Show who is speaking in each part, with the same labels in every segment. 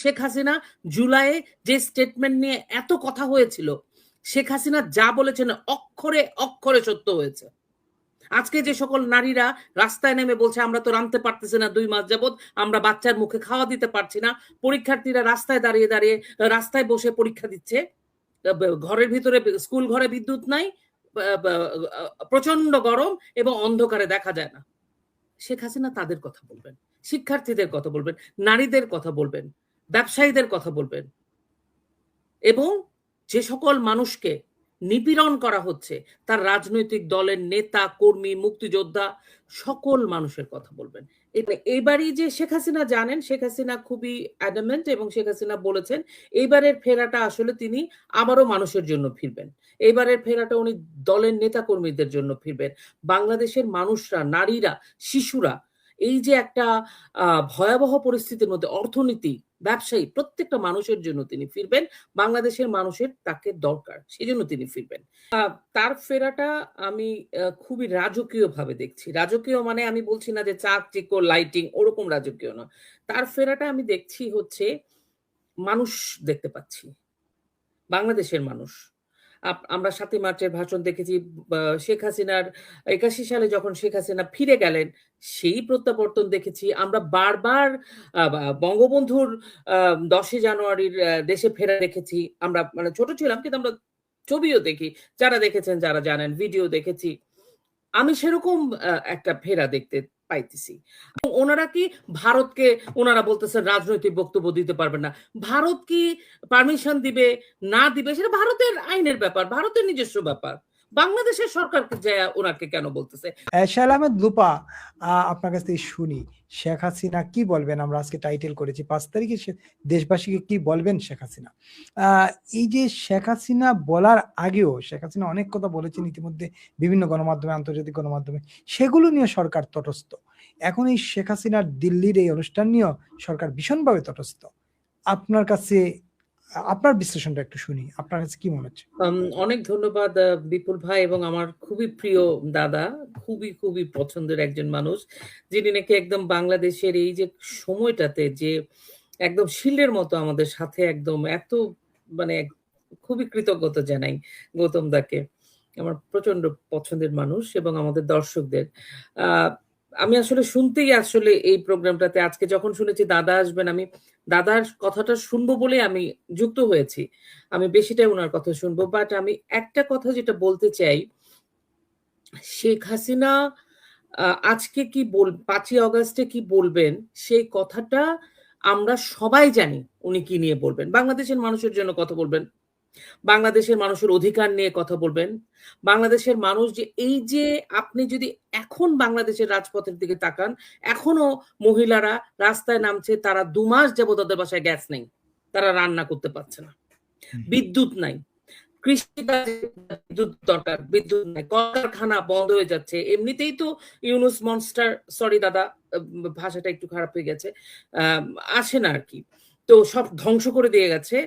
Speaker 1: শেখ হাসিনা জুলাইয়ে যে স্টেটমেন্ট নিয়ে এত কথা হয়েছিল, শেখ হাসিনা যা বলেছেন অক্ষরে অক্ষরে সত্য হয়েছে। আজকে যে সকল নারীরা রাস্তায় নেমে বলছে আমরা তো রাঁধতে পারতেছি না 2 মাস যাবত, আমরা বাচ্চার মুখে খাওয়া দিতে পারছি না, পরীক্ষার্থীরা রাস্তায় দাঁড়িয়ে দাঁড়িয়ে রাস্তায় বসে পরীক্ষা দিচ্ছে, ঘরের ভিতরে স্কুল ঘরে বিদ্যুৎ নাই, প্রচন্ড গরম এবং অন্ধকারে দেখা যায় না। শেখ হাসিনা তাদের কথা বলবেন, শিক্ষার্থীদের কথা বলবেন, নারীদের কথা বলবেন, ব্যবসায়ীদের কথা বলবেন, এবং যে সকল মানুষকে নিপীড়ন করা হচ্ছে তার রাজনৈতিক দলের নেতা কর্মী মুক্তিযোদ্ধা সকল মানুষের কথা বলবেন। এইবারই যে শেখ হাসিনা জানেন, শেখ হাসিনা খুবই অ্যাডামেন্ট এবং শেখ হাসিনা বলেছেন এইবারের ফেরাটা আসলে তিনি আবারও মানুষের জন্য ফিরবেন। এইবারের ফেরাটা উনি দলের নেতা কর্মীদের জন্য ফিরবেন। বাংলাদেশের মানুষরা, নারীরা, শিশুরা এই যে একটা ভয়াবহ পরিস্থিতির মধ্যে অর্থনীতি, ব্যবসায়ী, প্রত্যেকটা মানুষের জন্য তিনি ফিরবেন। বাংলাদেশের মানুষের তাকে দরকার, সেজন্য তিনি ফিরবেন। তার ফেরাটা আমি খুবই রাজকীয় ভাবে দেখছি। রাজকীয় মানে আমি বলছি না যে চাকচিক্য লাইটিং ওরকম রাজকীয় না। তার ফেরাটা আমি দেখছি হচ্ছে মানুষ দেখতে পাচ্ছি, বাংলাদেশের মানুষ। আমরা 7ই মার্চের ভাষণ দেখেছি। শেখ হাসিনার 81 সালে যখন শেখ হাসিনা ফিরে গেলেন সেই প্রত্যাবর্তন দেখেছি। আমরা বারবার বঙ্গবন্ধুর 10 জানুয়ারির দেশে ফেরা দেখেছি। আমরা মানে ছোট ছিলাম কিন্তু আমরা ছবিও দেখি, যারা দেখেছেন যারা জানেন, ভিডিও দেখেছি। আমি সেরকম একটা ফেরা দেখতে পাইতেছি। ওনারা কি ভারতকে, ওনারা বলতেছেন রাজনৈতিক বক্তব্য দিতে পারবেন না। ভারত কি পারমিশন দিবে না দিবে সেটা ভারতের আইনের ব্যাপার, ভারতের নিজস্ব ব্যাপার। বাংলাদেশের সরকারকে যে ওনাকে কেন বলতেছে।
Speaker 2: শাহেল আহমেদ লুপা, আপনার কাছ থেকে শুনি শেখ হাসিনা কি বলবেন। আমরা আজকে টাইটেল করেছি 5 তারিখে দেশবাসীকে কি বলবেন শেখ হাসিনা। এই যে শেখ হাসিনা বলার আগেও শেখ হাসিনা অনেক কথা বলেছেন ইতিমধ্যে বিভিন্ন গণমাধ্যমে, আন্তর্জাতিক গণমাধ্যমে, সেগুলো নিয়ে সরকার তটস্থ। এখন এই শেখ হাসিনার দিল্লির এই অনুষ্ঠান নিয়েও সরকার ভীষণভাবে তটস্থ। আপনার কাছে আপনার বিশ্লেষণটা একটু শুনি, আপনার কাছে কি মনে হচ্ছে?
Speaker 1: অনেক ধন্যবাদ বিপুল ভাই, এবং আমার খুবই প্রিয় দাদা, খুবই খুবই পছন্দের একজন মানুষ, যিনি নাকি একদম বাংলাদেশের এই যে সময়টাতে যে একদম শিল্ডের মতো আমাদের সাথে একদম এত মানে খুবই কৃতজ্ঞতা জানাই গৌতম দাকে। আমার প্রচন্ড পছন্দের মানুষ এবং আমাদের দর্শকদের। আমি আসলে শুনতেই আসলে এই প্রোগ্রামটাতে আজকে যখন শুনেছি দাদা আসবেন, আমি দাদার কথাটা শুনবো বলে আমি যুক্ত হয়েছি। আমি বেশিটাই ওনার কথা শুনবো। বাট আমি একটা কথা যেটা বলতে চাই, শেখ হাসিনা আজকে কি 5ই অগাস্টে কি বলবেন সেই কথাটা আমরা সবাই জানি। উনি কি নিয়ে বলবেন, বাংলাদেশের মানুষের জন্য কথা বলবেন, বাংলাদেশের মানুষের অধিকার নিয়ে কথা বলবেন। বাংলাদেশের মানুষ যে এই যে আপনি যদি এখন বাংলাদেশের রাজপথের দিকে তাকান, এখনো মহিলারা রাস্তায় নামছে, তারা 2 মাস যাবত তাদের বাসায় গ্যাস নেই, তারা রান্না করতে পারছে না, বিদ্যুৎ নাই, কৃষিকাজে বিদ্যুৎ দরকার, বিদ্যুৎ নাই, কলকারখানা বন্ধ হয়ে যাচ্ছে। এমনিতেই তো ইউনুস মনস্টার, সরি দাদা ভাষাটা একটু খারাপ হয়ে গেছে, আসে না আর কি, তো সব ধ্বংস করে দিয়ে গেছে।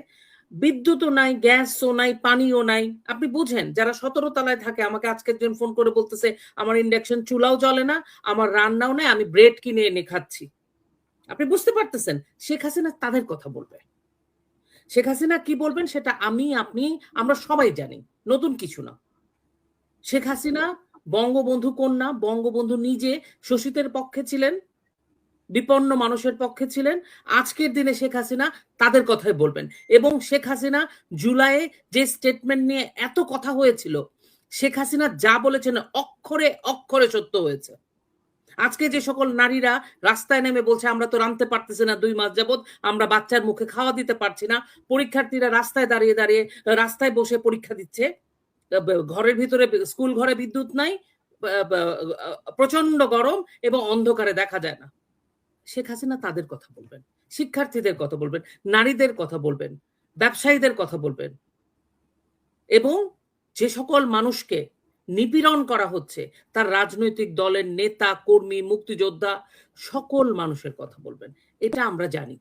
Speaker 1: বিদ্যুৎও নাই, গ্যাসও নাই, পানিও নাই। আপনি বুঝেন, যারা 17 তলায় থাকে, আমাকে আজকে একজন ফোন করে বলতেছে আমার ইন্ডাকশন চুলাও জ্বলে না, আমার রান্নাও নেই, আমি ব্রেড কিনে এনে খাচ্ছি। আপনি বুঝতে পারতেছেন শেখ হাসিনা তাদের কথা বলবে। শেখ হাসিনা কি বলবেন সেটা আমি, আপনি, আমরা সবাই জানি, নতুন কিছু না। শেখ হাসিনা বঙ্গবন্ধু কন্যা, বঙ্গবন্ধু নিজে শোষিতের পক্ষে ছিলেন, বিপন্ন মানুষের পক্ষে ছিলেন। আজকের দিনে শেখ হাসিনা তাদের কথাই বলবেন। এবং শেখ হাসিনা জুলাইয়ে যে স্টেটমেন্ট নিয়ে এত কথা হয়েছিল, শেখ হাসিনা যা বলেছেন অক্ষরে অক্ষরে সত্য হয়েছে। আজকে যে সকল নারীরা রাস্তায় নেমে বলছে আমরা তো রাঁধতে পারতেছি না 2 মাস যাবত, আমরা বাচ্চার মুখে খাওয়া দিতে পারছি না, পরীক্ষার্থীরা রাস্তায় দাঁড়িয়ে দাঁড়িয়ে রাস্তায় বসে পরীক্ষা দিচ্ছে, ঘরের ভিতরে স্কুল ঘরে বিদ্যুৎ নাই, প্রচন্ড গরম এবং অন্ধকারে দেখা যায় না। শেখ হাসিনা তাদের কথা বলবেন, শিক্ষার্থীদের কথা বলবেন, নারীদের কথা বলবেন, ব্যবসায়ীদের কথা বলবেন, এবং যে সকল মানুষকে নিপীড়ন করা হচ্ছে তার রাজনৈতিক দলের নেতা কর্মী মুক্তিযোদ্ধা সকল মানুষের কথা বলবেন। এটা আমরা জানি,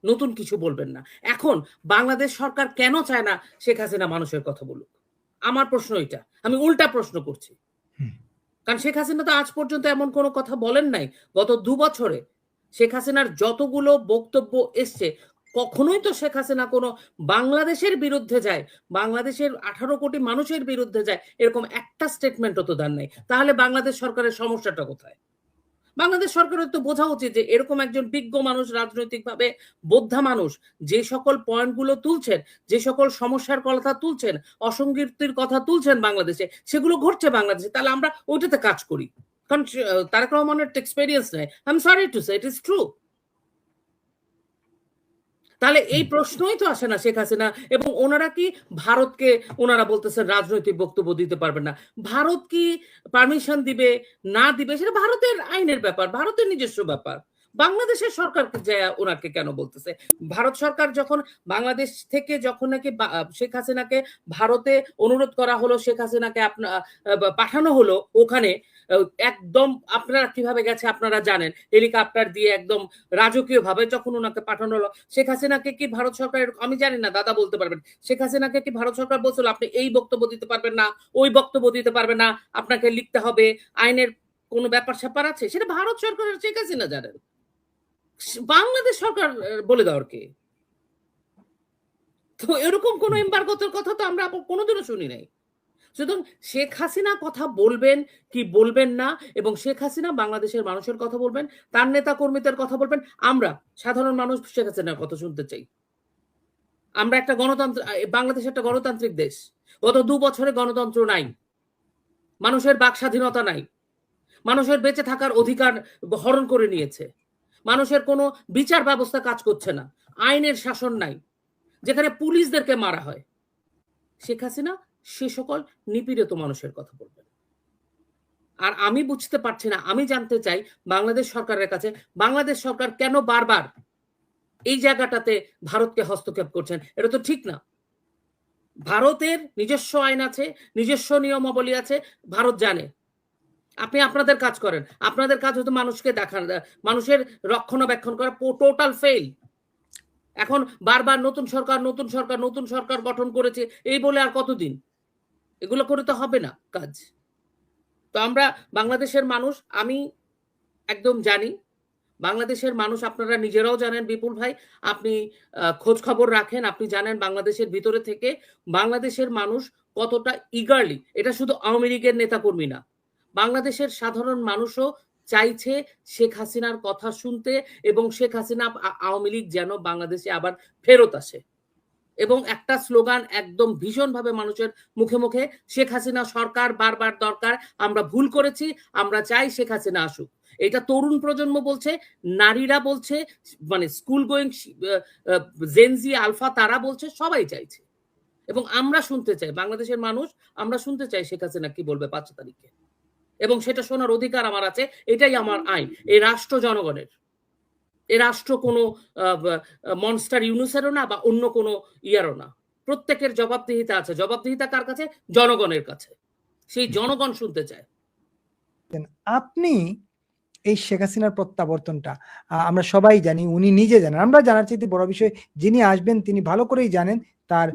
Speaker 1: নতুন কিছু বলবেন না। এখন বাংলাদেশ সরকার কেন চায় না শেখ হাসিনা মানুষের কথা বলুক? আমার প্রশ্ন এটা, আমি উল্টা প্রশ্ন করছি। কারণ শেখ হাসিনা তো আজ পর্যন্ত এমন কোনো কথা বলেন নাই গত 2 বছরে। শেখ হাসিনার যতগুলো বক্তব্য এসছে, কখনোই তো শেখ হাসিনা কোনো বাংলাদেশের বিরুদ্ধে যায়, বাংলাদেশের 18 কোটি মানুষের বিরুদ্ধে যায়, এরকম একটা স্টেটমেন্টও তো দেন নাই। তাহলে বাংলাদেশ সরকারের সমস্যাটা কোথায়? বাংলাদেশ সরকারের তো বোঝা উচিত যে এরকম একজন বিজ্ঞ মানুষ, রাজনৈতিকভাবে বোদ্ধা মানুষ, যে সকল পয়েন্টগুলো তুলছেন, যে সকল সমস্যার কথা তুলছেন, অসঙ্গতির কথা তুলছেন বাংলাদেশে, সেগুলো ঘটছে বাংলাদেশে, তাহলে আমরা ওইটাতে কাজ করি। কারণ তারেক রহমানের এক্সপেরিয়েন্স নেই। I am sorry to say, it is true. তাহলে এই প্রশ্নই তো আসে না শেখ হাসিনা এবং ওনারা কি ভারতকে, ওনারা বলতেছেন রাজনৈতিক বক্তব্য দিতে পারবেন না। ভারত কি পারমিশন দিবে না দিবে সেটা ভারতের আইনের ব্যাপার, ভারতের নিজস্ব ব্যাপার। বাংলাদেশের সরকার ওনাকে কেন বলতেছে? ভারত সরকার যখন বাংলাদেশ থেকে যখন নাকি শেখ হাসিনাকে ভারতে অনুরোধ করা হলো, শেখ হাসিনাকে পাঠানো হলো ওখানে, একদম আপনারা কিভাবে গেছে আপনারা জানেন, হেলিকপ্টার দিয়ে একদম রাজকীয় ভাবে যখন ওনাকে পাঠানো হলো, শেখ হাসিনাকে কি ভারত সরকার, আমি জানি না, দাদা বলতে পারবেন, শেখ হাসিনাকে কি ভারত সরকার বলছিল আপনি এই বক্তব্য দিতে পারবেন না, ওই বক্তব্য দিতে পারবেন না, আপনাকে লিখতে হবে, আইনের কোনো ব্যাপার স্যাপার আছে? সেটা ভারত সরকার আর শেখ হাসিনা জানেন। বাংলাদেশ সরকার বলে দেওয়ার কে? তো এরকম কোন এম্বার্গোর কথা তো আমরা কোনোদিনও শুনি নাই। সুতরাং শেখ হাসিনা কথা বলবেন কি বলবেন না, এবং শেখ হাসিনা বাংলাদেশের মানুষের কথা বলবেন, তার নেতা কর্মীদের কথা বলবেন। আমরা সাধারণ মানুষ শেখ হাসিনার কথা শুনতে চাই। আমরা একটা গণতন্ত্র, বাংলাদেশ একটা গণতান্ত্রিক দেশ। গত 2 বছরে গণতন্ত্র নাই, মানুষের বাক স্বাধীনতা নাই, মানুষের বেঁচে থাকার অধিকার হরণ করে নিয়েছে, মানুষের কোনো বিচার ব্যবস্থা কাজ করছে না, আইনের শাসন নাই, যেখানে পুলিশদেরকে মারা হয়। শেখ হাসিনা সে সকল নিপীড়িত মানুষের কথা বলবেন। আর আমি বুঝতে পারছি না, আমি জানতে চাই বাংলাদেশ সরকারের কাছে, বাংলাদেশ সরকার কেন বারবার এই জায়গাটাতে ভারতকে হস্তক্ষেপ করছেন? এটা তো ঠিক না। ভারতের নিজস্ব আইন আছে, নিজস্ব নিয়মাবলী আছে, ভারত জানে। আপনি আপনাদের কাজ করেন, আপনাদের কাজ হতো মানুষকে দেখান, মানুষের রক্ষণাবেক্ষণ করা, টোটাল ফেল। এখন বারবার নতুন সরকার নতুন সরকার নতুন সরকার গঠন করেছে এই বলে আর কতদিন? এগুলো করে তো হবে না কাজ। তো আমরা বাংলাদেশের মানুষ, আমি একদম জানি বাংলাদেশের মানুষ, আপনারা নিজেরাও জানেন বিপুল ভাই, আপনি খোঁজ খবর রাখেন, আপনি জানেন বাংলাদেশের ভিতরে থেকে বাংলাদেশের মানুষ কতটা ইগারলি, এটা শুধু আওয়ামী লীগের নেতাকর্মী না, বাংলাদেশের সাধারণ মানুষও চাইছে শেখ হাসিনার কথা শুনতে, এবং শেখ হাসিনা আওয়ামী লীগ যেন বাংলাদেশে আবার ফেরত আসে। এবং একটা স্লোগান একদম ভীষণভাবে মানুষের মুখে মুখে, শেখ হাসিনা সরকার বারবার দরকার, আমরা ভুল করেছি, আমরা চাই শেখ হাসিনা আসুক। এটা তরুণ প্রজন্ম বলছে, নারীরা বলছে, মানে স্কুল গোয়িং জেনজি আলফা তারা বলছে, সবাই চাইছে। এবং আমরা শুনতে চাই, বাংলাদেশের মানুষ আমরা শুনতে চাই শেখ হাসিনা কি বলবে 5 তারিখে, এবং সেটা শোনার অধিকার আমার আছে। এটাই আমার আইন। এই রাষ্ট্র জনগণের, এ রাষ্ট্র কোনো মনস্টার ইউনুসেরও না বা অন্য কোনো ইয়ারও না। প্রত্যেকের জবাবদিহিতা আছে। জবাবদিহিতা কার কাছে? জনগণের কাছে। সেই জনগণ শুনতে চায়।
Speaker 2: আপনি এই শেখ হাসিনার প্রত্যাবর্তনটা, আমরা সবাই জানি, উনি নিজে জানেন, আমরা জানার চাইতে বড় বিষয়, যিনি আসবেন তিনি ভালো করেই জানেন তার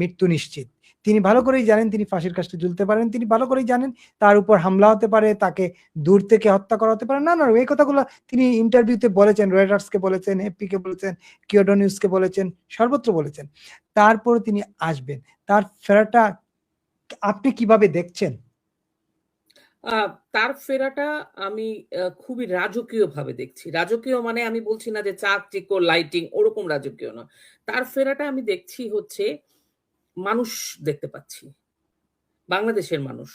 Speaker 2: মৃত্যু নিশ্চিত, তিনি ভালো করেই জানেন তিনি ফাঁসির কাস্টে ঝুলতে পারেন, তিনি ভালো করেই জানেন তার উপর হামলা হতে পারে, তাকে দূর থেকে হত্যা করা হতে পারে, না না, এই কথাগুলো তিনি ইন্টারভিউতে বলেছেন, রয়টার্সকে বলেছেন, এপিকে বলেছেন, কিওডো নিউজকে বলেছেন, সর্বত্র বলেছেন। তারপর তিনি আসবেন, তার ফেরাটা আপনি কিভাবে দেখছেন?
Speaker 1: তার ফেরাটা আমি খুবই রাজকীয় ভাবে দেখছি। রাজকীয় মানে আমি বলছি না যে চাকচিক্য লাইটিং ওরকম রাজকীয় না। তার ফেরাটা আমি দেখছি হচ্ছে মানুষ দেখতে পাচ্ছি, বাংলাদেশের মানুষ।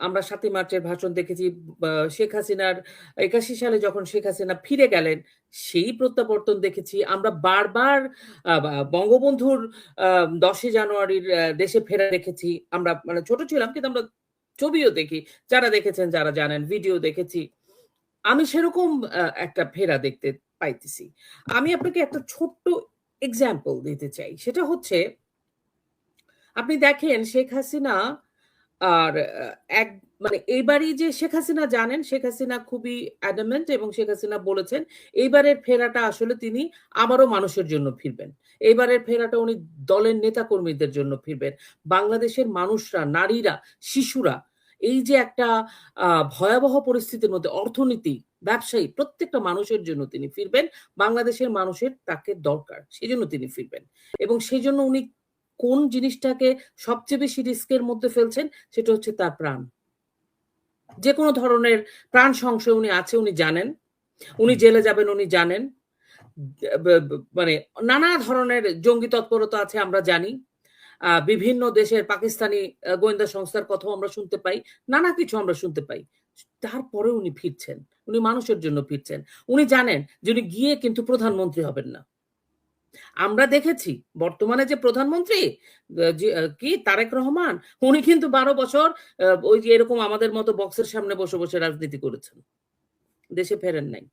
Speaker 1: আমরা ৭ই মার্চের ভাষণ দেখেছি। শেখ হাসিনার ৮১ সালে যখন শেখ হাসিনা ফিরে গেলেন, সেই প্রত্যাবর্তন দেখেছি। আমরা বারবার বঙ্গবন্ধুর ১০ই জানুয়ারির দেশে ফেরা দেখেছি। আমরা মানে ছোট ছিলাম কিন্তু আমরা ছবিও দেখি। যারা দেখেছেন, যারা জানেন, ভিডিও দেখেছি। আমি সেরকম একটা ফেরা দেখতে পাইতেছি। আমি আপনাকে একটা ছোট্ট এক্সাম্পল দিতে চাই। সেটা হচ্ছে, আপনি দেখেন শেখ হাসিনা আর এক মানে এইবারই যে শেখ হাসিনা জানেন, শেখ হাসিনা খুবই অ্যাডামেন্ট, এবং শেখ হাসিনা বলেছেন এইবারের ফেরাটা আসলে তিনি আবারও মানুষের জন্য ফিরবেন। এইবারের ফেরাটা উনি দলের নেতা কর্মীদের জন্য ফিরবেন। বাংলাদেশের মানুষরা, নারীরা, শিশুরা এই যে একটা ভয়াবহ পরিস্থিতির মধ্যে অর্থনীতি, ব্যবসায়ী প্রত্যেকটা মানুষের জন্য তিনি ফিরবেন। বাংলাদেশের মানুষের তাকে দরকার। সেজন্য তিনি ফিরবেন। এবং সেজন্য উনি কোন জিনিসটাকে সবচেয়ে বেশি রিস্কের মধ্যে ফেলছেন সেটা হচ্ছে তার প্রাণ। যেকোনো ধরনের প্রাণ সংশয় উনি আছে উনি জানেন। উনি জেলে যাবেন উনি জানেন। মানে নানা ধরনের জঙ্গি তৎপরতা আছে আমরা জানি। বিভিন্ন দেশের পাকিস্তানি গোয়েন্দা সংস্থার কথাও আমরা শুনতে পাই। নানা কিছু আমরা শুনতে পাই। তারপরেও উনি ফিরছেন। উনি মানুষের জন্য ফিরছেন। উনি জানেন যে উনি গিয়ে কিন্তু প্রধানমন্ত্রী হবেন না। আমরা দেখেছি বর্তমানে যে প্রধানমন্ত্রী কি তারেক রহমান, উনি কিন্তু ১২ বছর ওই যে এরকম আমাদের মতো বক্সের সামনে বসে, বসে রাজনীতি করেছেন। দেশে ফেরেন নাই।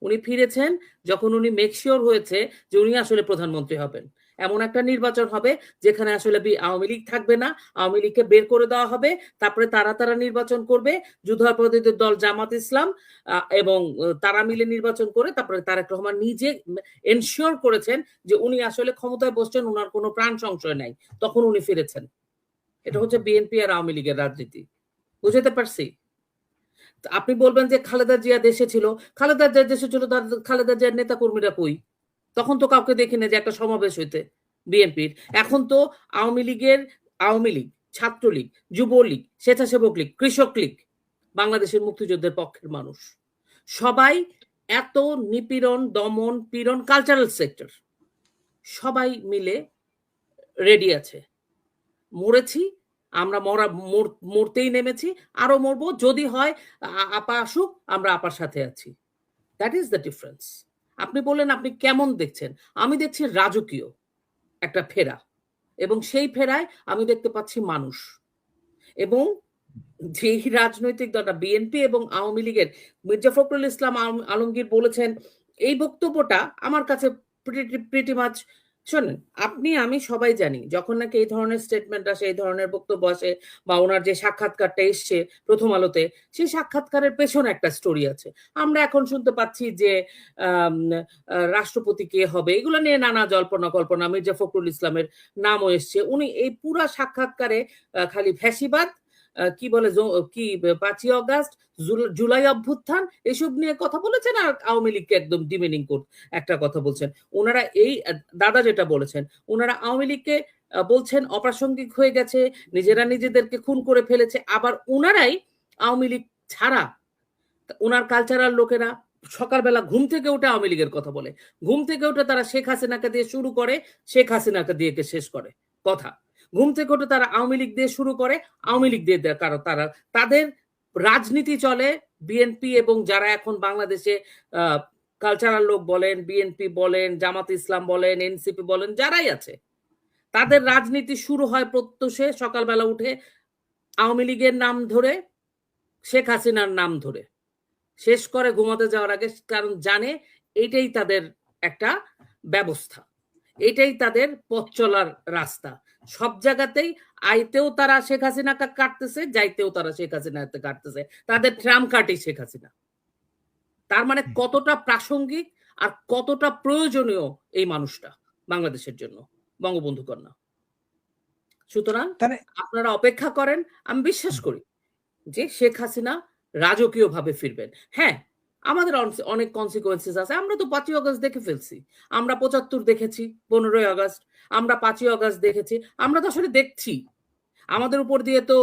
Speaker 1: উনি ফিরেছেন যখন উনি মেক সিওর হয়েছে যে উনি আসলে প্রধানমন্ত্রী হবেন। এমন একটা নির্বাচন হবে যেখানে আসলে আওয়ামী লীগ থাকবে না, আওয়ামী লীগকে বের করে দেওয়া হবে, তারপরে তারা নির্বাচন করবে, যুদ্ধাপরাধীদের দল জামাত ইসলাম এবং তারা মিলে নির্বাচন করে তারপরে তারেক রহমান নিজে এনশিওর করেছেন যে উনি আসলে ক্ষমতায় বসছেন, উনার কোনো প্রাণ সংশয় নাই। তখন উনি ফিরেছেন। এটা হচ্ছে বিএনপি আর আওয়ামী লীগের রাজনীতি। বুঝাতে পারছি? আপনি বলবেন যে খালেদা জিয়া দেশে ছিল। খালেদা জিয়া দেশে ছিল, খালেদা জিয়ার নেতা কর্মীরা কই? তখন তো কাউকে দেখি না যে একটা সমাবেশ হইতে বিএনপির। এখন তো আওয়ামী লীগ, ছাত্রলীগ, যুবলীগ, স্বেচ্ছাসেবক লীগ, কৃষক লীগ, বাংলাদেশের মুক্তিযুদ্ধের পক্ষের মানুষ সবাই এত নিপীড়ন, দমন, পীড়ন, কালচারাল সেক্টর সবাই মিলে রেডি আছে। মরেছি, আমরা মরতেই নেমেছি, আরো মরবো, যদি হয় আপা আসুক, আমরা আপার সাথে আছি। That is the difference. আপনি বললেন আপনি কেমন দেখছেন, আমি দেখছি রাজকীয় একটা ফেরা, এবং সেই ফেরায় আমি দেখতে পাচ্ছি মানুষ। এবং যেই রাজনৈতিক দলটা বিএনপি এবং আওয়ামী লীগের মির্জা ফখরুল ইসলাম আলমগীর বলেছেন, এই বক্তব্যটা আমার কাছে প্রিটি মাচ, শোনেন, আপনি আমি সবাই জানি যখন নাকি এই ধরনের স্টেটমেন্ট আসে, এই ধরনের বক্তব্য আসে, বা ওনার যে সাক্ষাৎকারটা এসছে প্রথম আলোতে, সেই সাক্ষাৎকারের পেছনে একটা স্টোরি আছে। আমরা এখন শুনতে পাচ্ছি যে রাষ্ট্রপতি কে হবে, এগুলো নিয়ে নানা জল্পনা কল্পনা, মির্জা ফখরুল ইসলামের নামও এসছে। উনি এই পুরা সাক্ষাৎকারে খালি ফ্যাসিবাদ, কি বলে, কি ৫ই অগাস্ট, জুলাই অভ্যুত্থান, এসব নিয়ে কথা বলেছেন, আর আওয়ামী লীগকে একদম ডিমিনিং একটা কথা বলছেন। ওনারা এই দাদা যেটা বলেছেন, ওনারা আওয়ামী লীগকে বলছেন অপ্রাসঙ্গিক হয়ে গেছে, নিজেরা নিজেদেরকে খুন করে ফেলেছে। আবার ওনারাই আওয়ামী লীগ ছাড়া ওনার কালচারাল লোকেরা সকালবেলা ঘুম থেকে উঠে আওয়ামী লীগের কথা বলে, ঘুম থেকে উঠে তারা শেখ হাসিনাকে দিয়ে শুরু করে, শেখ হাসিনাকে দিয়ে শেষ করে কথা। ঘুম থেকে উঠে তারা আওয়ামী লীগ দিয়ে শুরু করে, আওয়ামী লীগ দিয়ে কারো তারা তাদের রাজনীতি চলে। বিএনপি এবং যারা এখন বাংলাদেশে কালচারাল লোক বলেন, বিএনপি বলেন, জামাত ইসলাম বলেন, এনসিপি বলেন, যারাই আছে, তাদের রাজনীতি শুরু হয় প্রত্যুষে সকালবেলা উঠে আওয়ামী লীগের নাম ধরে, শেখ হাসিনার নাম ধরে, শেষ করে ঘুমাতে যাওয়ার আগে, কারণ জানে এটাই তাদের একটা ব্যবস্থা, এটাই তাদের পথ চলার রাস্তা। সব জায়গাতেই আইতেও তারা শেখ হাসিনাকে কাটতেছে, যাইতেও তারা শেখ হাসিনাকে কাটতেছে, তাদের ট্রাম কাটেই শেখ হাসিনা। তার মানে কতটা প্রাসঙ্গিক আর কতটা প্রয়োজনীয় এই মানুষটা বাংলাদেশের জন্য, বঙ্গবন্ধু কন্যা। সুতরাং আপনারা অপেক্ষা করেন, আমি বিশ্বাস করি যে শেখ হাসিনা রাজকীয় ভাবে ফিরবেন। হ্যাঁ, আমাদের অনেক কনসিকুয়েন্সেস আছে। আমরা তো ৫ই অগস্ট দেখে ফেলছি, আমরা ৭৫ দেখেছি, ১৫ই অগস্ট, আমরা ৫ই অগস্ট দেখেছি, আমরা তো আসলে দেখছি, আমাদের উপর দিয়ে তো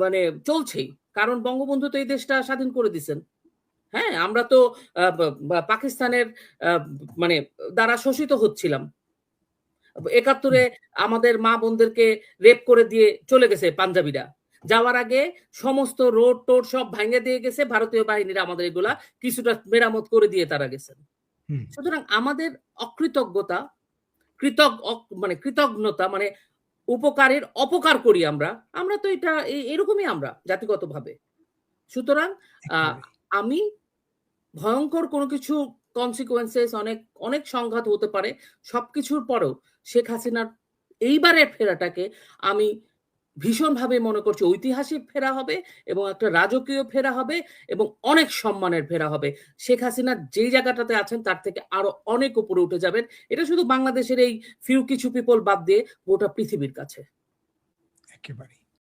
Speaker 1: মানে চলছেই, কারণ বঙ্গবন্ধু তো এই দেশটা স্বাধীন করে দিচ্ছেন। হ্যাঁ, আমরা তো পাকিস্তানের মানে দ্বারা শোষিত হচ্ছিলাম। ৭১-এ আমাদের মা বোনদেরকে রেপ করে দিয়ে চলে গেছে পাঞ্জাবিরা। যাওয়ার আগে সমস্ত রোড টোড সব ভাঙে দিয়ে গেছে ভারতীয় বাহিনীরা, আমাদের এগুলা কিছুটা মেরামত করে দিয়ে তারা গেছেন। সুতরাং আমাদের অকৃতজ্ঞতা, কৃতজ্ঞতা মানে উপকারের অপকার করি আমরা, আমরা তো এটা এরকমই আমরা জাতিগতভাবে। সুতরাং আমি ভয়ঙ্কর কোনো কিছু কনসিকুয়েন্সেস, অনেক সংঘাত হতে পারে, সবকিছুর পরেও শেখ হাসিনার এইবারের ফেরাটাকে আমি ভীষণভাবে মনে করছি ঐতিহাসিক ফেরা হবে, এবং একটা রাজকীয় ফেরা হবে, এবং অনেক সম্মানের ফেরা হবে। শেখ হাসিনা যেই জায়গাটাতে আছেন তার থেকে আরো অনেক উপরে উঠে যাবেন। এটা শুধু বাংলাদেশের এই কিছু পিপল বাদ দিয়ে গোটা পৃথিবীর কাছে।
Speaker 2: একেবারে।